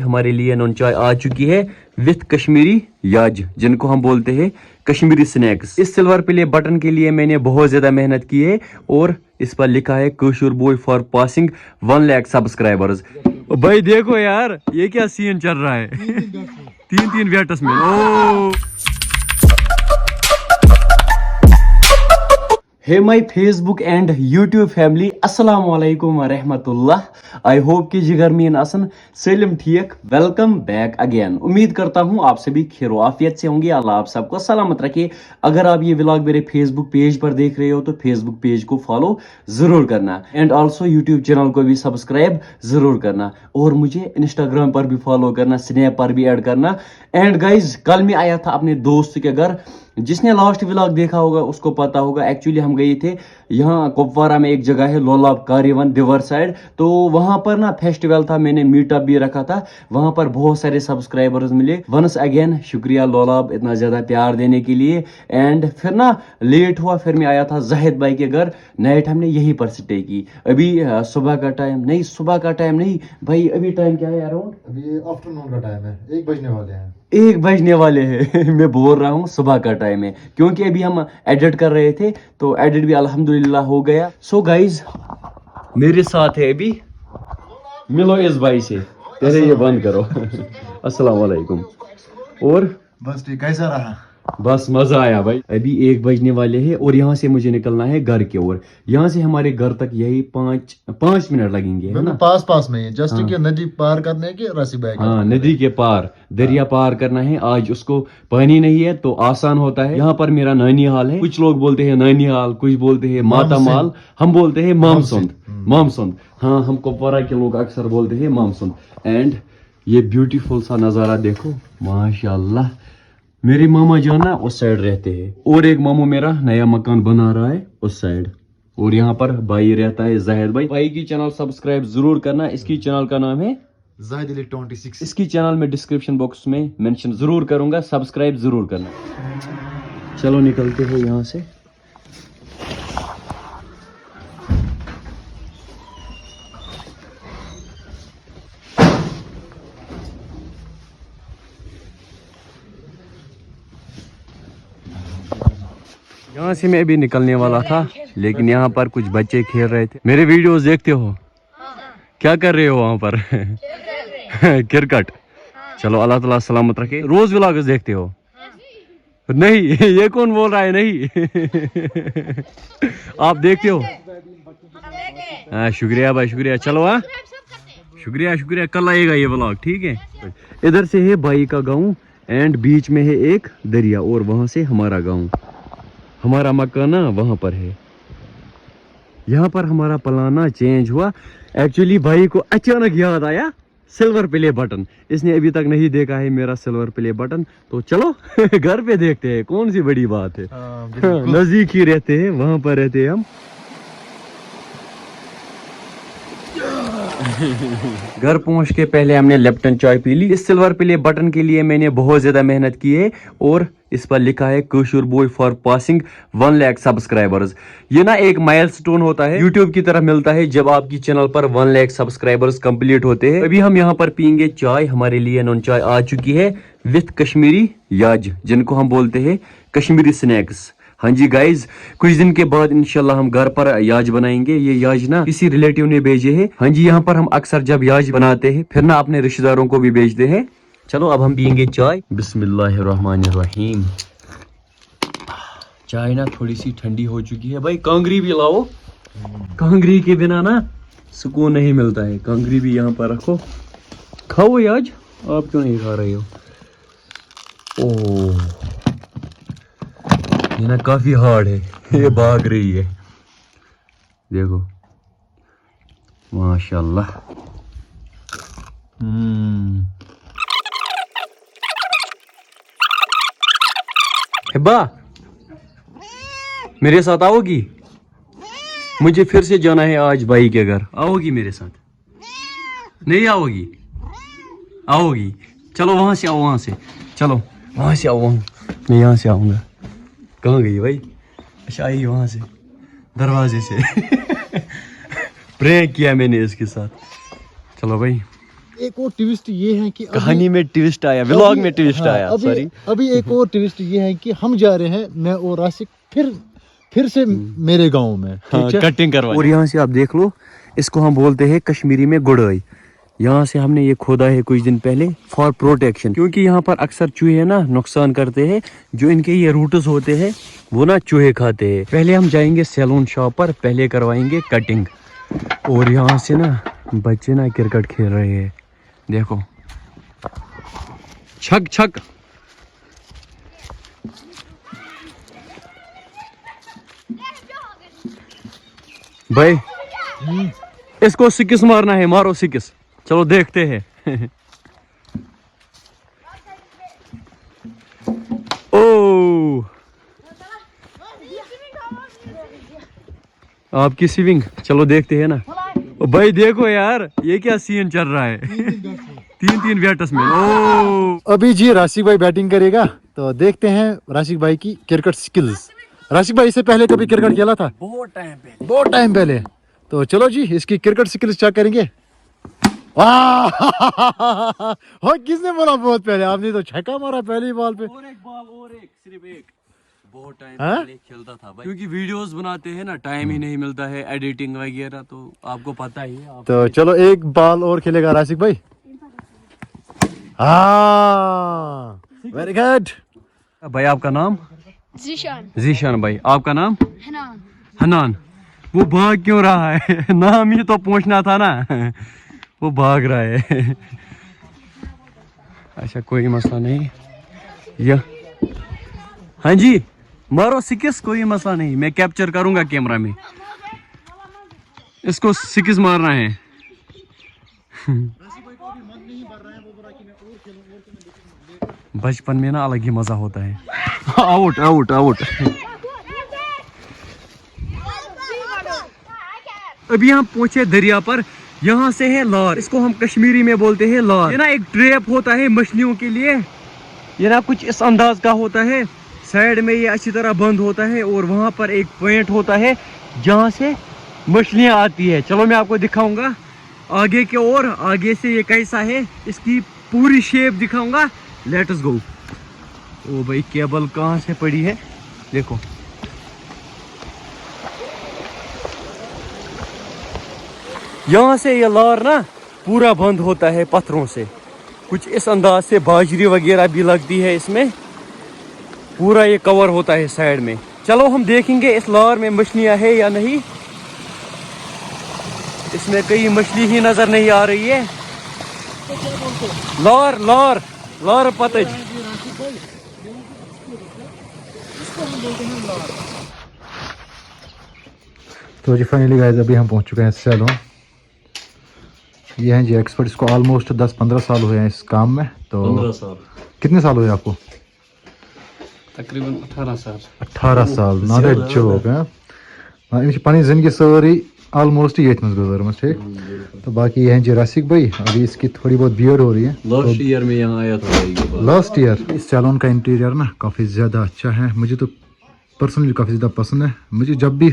हमारे लिए नॉन चाय आ चुकी है विथ कश्मीरी याज, जिनको हम बोलते हैं कश्मीरी स्नैक्स। इस सिल्वर प्ले बटन के लिए मैंने बहुत ज्यादा मेहनत की है और इस पर लिखा है Kashur boy for passing 1 lakh subscribers. भाई देखो यार ये क्या सीन चल रहा है। तीन वेटस में। Oh hey my Facebook and YouTube family, अस्सलाम वालेकुम व रहमतुल्लाह। आई होप कि जिगर मीन असन सलिम ठीक। Welcome back again. उम्मीद करता हूँ आप सभी खैर आफियत से होंगे। अल्लाह आप सबको सलामत रखे। अगर आप ये व्लॉग मेरे फेसबुक पेज पर देख रहे हो तो फेसबुक पेज को फॉलो जरूर करना एंड ऑल्सो यूट्यूब चैनल को भी सब्सक्राइब जरूर करना और मुझे इंस्टाग्राम पर भी फॉलो करना, स्नैप पर भी ऐड करना। एंड गाइज कल मैं आया था अपने दोस्त के घर। जिसने लास्ट व्लॉग देखा होगा उसको पता होगा। एक्चुअली हम गए थे यहाँ कुपवारा में एक जगह है लोलाब कारीवन दिवर साइड, तो वहां पर ना फेस्टिवल था, मैंने मीटअप भी रखा था। वहां पर बहुत सारे सब्सक्राइबर्स मिले। वंस अगेन शुक्रिया लोलाब इतना ज्यादा प्यार देने के लिए। एंड फिर ना लेट हुआ, फिर मैं आया था जाहिद भाई के घर। नाइट हमने यहीं पर स्टे की। अभी सुबह का टाइम नहीं भाई, अभी टाइम क्या है अराउंड? अभी आफ्टरनून का टाइम है, 1 बजने वाले हैं। 1 बजने वाले हैं। मैं बोल रहा हूँ सुबह का टाइम है, क्योंकि अभी हम एडिट कर रहे थे तो एडिट भी अल्हम्दुलिल्लाह हो गया। सो गाइज मेरे साथ है अभी, मिलो इस भाई से। पहले ये बंद करो। अस्सलाम वालेकुम। और बस ठीक, कैसा रहा? बस मजा आया भाई। अभी 1 बजने वाले हैं और यहाँ से मुझे निकलना है घर की ओर। यहाँ से हमारे घर तक यही 5 मिनट लगेंगे, है ना? पास में ही, जस्ट कि नदी पार करने के रसी बैग। हाँ, नदी के पार दरिया पार करना है। आज उसको पानी नहीं है तो आसान होता है। यहाँ पर मेरा नानी हाल है। कुछ लोग बोलते हैं नानी हाल, कुछ बोलते हैं माता माल, हम बोलते हैं मामसुंद। हाँ, हम कुपवारा के लोग अक्सर बोलते हैं मामसुंद। एंड ये ब्यूटीफुल सा नजारा देखो, माशाल्लाह। मेरे मामा जो ना उस साइड रहते हैं और एक मामू मेरा नया मकान बना रहा है उस साइड। और यहाँ पर भाई रहता है जाहिद भाई। भाई की चैनल सब्सक्राइब जरूर करना। इसकी चैनल का नाम है जाहिद अली 26। इसकी चैनल में डिस्क्रिप्शन बॉक्स में मेंशन जरूर करूंगा, सब्सक्राइब जरूर करना। चलो निकलते हैं यहाँ से। यहाँ से मैं भी निकलने वाला था, लेकिन यहाँ पर कुछ बच्चे खेल रहे थे। मेरे वीडियोस देखते हो? क्या कर रहे हो वहाँ पर? क्रिकेट। चलो अल्लाह ताला सलामत रखे। रोज व्लॉग्स देखते हो? नहीं, ये कौन बोल रहा है नहीं? आप देखते हो? हाँ, शुक्रिया भाई, शुक्रिया। चलो हाँ, शुक्रिया। कल आएगा ये व्लॉग, ठीक है? इधर से है भाई का गाँव एंड बीच में है एक दरिया और वहां से हमारा गाँव। हमारा मकान ना वहां पर है। यहाँ पर हमारा प्लान चेंज हुआ। एक्चुअली भाई को अचानक याद आया सिल्वर प्ले बटन। इसने अभी तक नहीं देखा है मेरा सिल्वर प्ले बटन, तो चलो घर पे देखते हैं, कौन सी बड़ी बात है। नजदीक ही रहते हैं, वहां पर रहते हैं हम। घर पहुंच के पहले हमने लेप्टन चाय पी ली। इस सिल्वर प्ले बटन के लिए मैंने बहुत ज्यादा मेहनत की है और इस पर लिखा है Kashur boy for passing 1 lakh subscribers. ये ना एक माइलस्टोन होता है, यूट्यूब की तरह मिलता है जब आपकी चैनल पर 1 लाख सब्सक्राइबर्स कंप्लीट होते हैं। अभी हम यहाँ पर पियेंगे चाय। हमारे लिए नॉन चाय आ चुकी है विथ कश्मीरी याज, जिनको हम बोलते हैं कश्मीरी स्नैक्स। हाँ जी गाइज, कुछ दिन के बाद इंशाल्लाह हम घर पर याज बनाएंगे। ये याज ना किसी रिलेटिव ने भेजे हैं। हाँ जी, यहाँ पर हम अक्सर जब याज बनाते हैं फिर ना अपने रिश्तेदारों को भी भेजते हैं। चलो अब हम पियेंगे चाय। बिस्मिल्लाहिर्रहमानिर्रहीम। चाय ना थोड़ी सी ठंडी हो चुकी है। भाई कांगरी भी लाओ, कांगरी के बिना ना सुकून नहीं मिलता है। कांगरी भी यहाँ पर रखो, खाओ याज। आप क्यों नहीं खा रहे हो? ओह, ये ना काफी हार्ड है। ये भाग रही है, देखो माशाल्लाह। हिब्बा मेरे साथ आओगी? मुझे फिर से जाना है आज भाई के घर। आओगी मेरे साथ? नहीं आओगी? आओगी? चलो वहां से आओ, वहां से चलो, वहां से आओ। मैं यहाँ से आऊंगा। कहाँ गई भाई? अच्छा आई वहां से, दरवाजे से। प्रैंक किया मैंने इसके साथ। चलो भाई एक और ट्विस्ट ये है कि कहानी में ट्विस्ट आया, व्लॉग में ट्विस्ट आया, सॉरी। अभी एक और ट्विस्ट ये है कि हम जा रहे हैं, मैं और राशिक फिर से मेरे गांव में, ठीक है? कटिंग करवा। और यहाँ से आप देख लो, इसको हम बोलते हैं कश्मीरी में गुड़ाई। यहाँ से हमने ये खोदा है कुछ दिन पहले फॉर प्रोटेक्शन, क्योंकि यहाँ पर अक्सर चूहे ना नुकसान करते हैं। जो इनके ये रूट्स होते हैं वो ना चूहे खाते हैं। पहले हम जाएंगे सैलून शॉप पर, पहले करवाएंगे कटिंग। और यहाँ से ना बच्चे ना क्रिकेट खेल रहे हैं, देखो, छक छक। भाई इसको सिक्स मारना है, मारो सिक्स, चलो देखते हैं। ओ आपकी स्विंग, चलो देखते हैं ना। ओ भाई देखो यार, ये क्या सीन चल रहा है। तीन बैटर्स में। ओ अभी जी राशिक भाई बैटिंग करेगा, तो देखते हैं राशिक भाई की क्रिकेट स्किल्स। राशिक भाई इससे पहले कभी क्रिकेट खेला था? बहुत टाइम पहले। तो चलो जी इसकी क्रिकेट स्किल्स चेक करेंगे। वाह हो, किसने बोला बहुत पहले? आपने तो छक्का मारा पहली बॉल पे। और एक बॉल, और एक, सिर्फ एक। बहुत टाइम पहले खेलता था भाई, क्योंकि वीडियोस बनाते हैं ना, टाइम ही नहीं मिलता है, एडिटिंग वगैरह, तो आपको पता ही है। तो चलो एक बॉल और खेलेगा राशिक भाई। हाँ वेरी गुड। भाई आपका नाम? जीशान भाई, आपका नाम? हनान। वो भाग क्यों रहा है? नाम ही तो पूछना था ना। वो भाग रहा है। अच्छा कोई मसला नहीं। या हाँ जी, मारो सिक्स, कोई मसला नहीं, मैं कैप्चर करूंगा कैमरा में। इसको सिक्स मारना है। बचपन में ना अलग ही मजा होता है। Out out out. अभी हम पहुंचे दरिया पर। यहाँ से है लार, इसको हम कश्मीरी में बोलते हैं लार। ये ना एक ट्रैप होता है मछलियों के लिए। ये ना कुछ इस अंदाज का होता है, साइड में ये अच्छी तरह बंद होता है, और वहां पर एक पॉइंट होता है जहाँ से मछलियाँ आती है। चलो मैं आपको दिखाऊंगा आगे के, और आगे से ये कैसा है, इसकी पूरी शेप दिखाऊंगा। Let's go. ओ भाई केबल कहाँ से पड़ी है, देखो। यहाँ से ये लार ना पूरा बंद होता है पत्थरों से, कुछ इस अंदाज से। बाजरी वगैरह भी लगती है इसमें, पूरा ये कवर होता है साइड में। चलो हम देखेंगे इस लार में मछलियाँ है या नहीं। इसमें कई मछली ही नजर नहीं आ रही है। लार लार लार पतज। तो जी फाइनली गाइस अभी हम पहुंच चुके हैं सैलून। ये हैं जी एक्सपर्ट, इसको ऑलमोस्ट 10-15 साल हुए हैं इस काम में। तो 15 साल। कितने साल हुए आपको? तकरीबन 18 साल। 18 साल, नॉट ए जोक। अमिश पनी जिंदगी सारी ऑलमोस्ट ये गुजर, ठीक। तो बाकी ये हैं जी राशिक भाई, अभी इसकी थोड़ी बहुत बियर्ड हो रही है। लास्ट ईयर में यहाँ आया था। Last year. इस सैलून का इंटीरियर ना काफ़ी ज़्यादा अच्छा है, मुझे तो पर्सनली काफ़ी ज़्यादा पसंद है। मुझे जब भी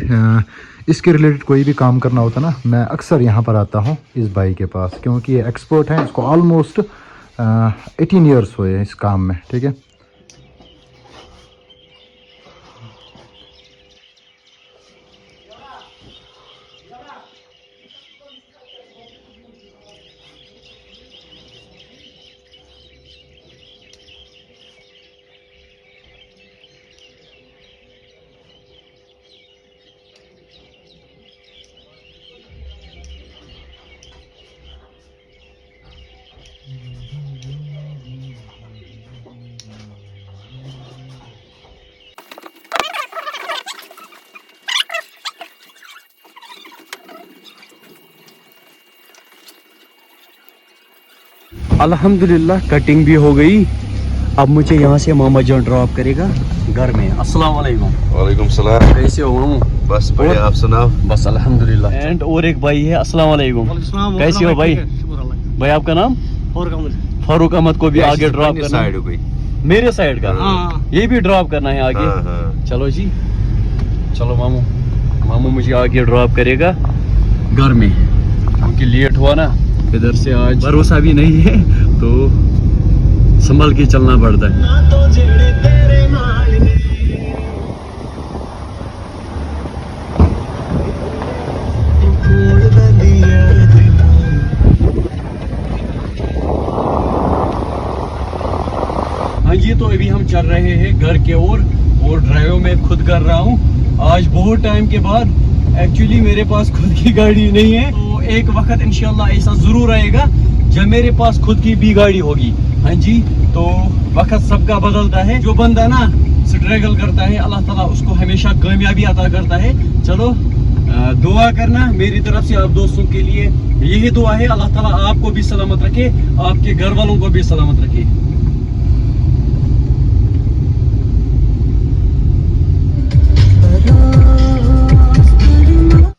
इसके रिलेटेड कोई भी काम करना होता ना, मैं अक्सर यहाँ पर आता हूँ इस भाई के पास, क्योंकि ये एक्सपर्ट हैं। इसको ऑलमोस्ट 18 ईयर्स हुए हैं इस काम में, ठीक है। अल्हम्दुलिल्लाह कटिंग भी हो गई। अब मुझे यहाँ से मामा जान ड्रॉप करेगा घर में। अस्सलाम वालेकुम। वालेकुम सलाम। कैसे हो मामू? बस बढ़िया, आप सुनाओ? बस अल्हम्दुलिल्लाह। एंड और एक भाई है। अस्सलाम वालेकुम। कैसे हो भाई? भाई आपका नाम? फारूक अहमद को भी आगे ड्रॉप करना साइड हो गई, मेरे साइड का। ये भी ड्रॉप करना है आगे। हाँ। चलो जी, चलो मामू मुझे आगे ड्रॉप करेगा घर में, क्योंकि लेट हुआ ना इधर से आज भरोसा भी नहीं है, तो संभल के चलना पड़ता है। हाँ जी, तो अभी हम चल रहे हैं घर के और ड्राइव मैं खुद कर रहा हूँ आज बहुत टाइम के बाद। एक्चुअली मेरे पास खुद की गाड़ी नहीं है, तो एक वक्त इंशाल्लाह ऐसा जरूर आएगा जब मेरे पास खुद की भी गाड़ी होगी। हाँ जी, तो वक्त सबका बदलता है। जो बंदा ना स्ट्रगल करता है, अल्लाह ताला उसको हमेशा कामयाबी अता करता है। चलो दुआ करना मेरी तरफ से आप दोस्तों के लिए, यही दुआ है, अल्लाह ताला आपको भी सलामत रखे, आपके घर वालों को भी सलामत रखे।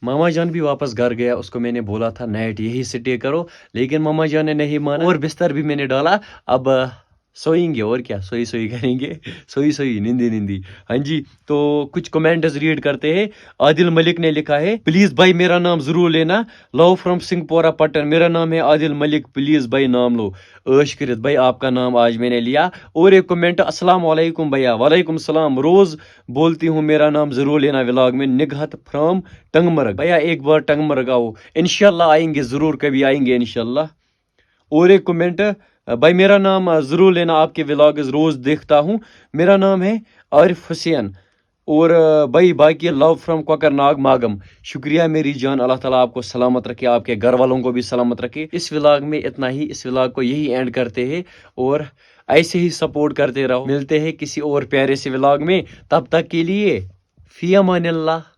मामा जान भी वापस घर गया, उसको मैंने बोला था नाइट यही स्टे करो, लेकिन मामा जान ने नहीं माना और बिस्तर भी मैंने डाला। अब सोएंगे और क्या, सोई सोई करेंगे, सोई सोई निंदी निंदी। हाँ जी, तो कुछ कमेंट्स रीड करते हैं। आदिल मलिक ने लिखा है, प्लीज भाई मेरा नाम जरूर लेना, लव फ्रॉम सिंहपोरा पटन, मेरा नाम है आदिल मलिक, प्लीज भाई नाम लो। ऐश करित भाई आपका नाम आज मैंने लिया। और एक कमेंट, अस्सलाम वालेकुम भैया। वालेकुम सलाम, रोज बोलती हूँ मेरा नाम जरूर लेना व्लॉग में, निगहत फ्रॉम टंगमर्ग। भैया एक बार टंगमर्ग आओ, इंशाल्लाह आएंगे, जरूर कभी आएंगे इंशाल्लाह। और एक कमेंट, भाई मेरा नाम जरूर लेना, आपके व्लॉग्स रोज देखता हूँ, मेरा नाम है आरिफ हुसैन। और भाई बाकी लव फ्रॉम कोकरनाग मागम। शुक्रिया मेरी जान, अल्लाह ताला आपको सलामत रखे, आपके घर वालों को भी सलामत रखे। इस व्लॉग में इतना ही, इस व्लॉग को यही एंड करते हैं और ऐसे ही सपोर्ट करते रहो। मिलते हैं किसी और प्यारे से व्लॉग में, तब तक के लिए फी अमानिल्लाह।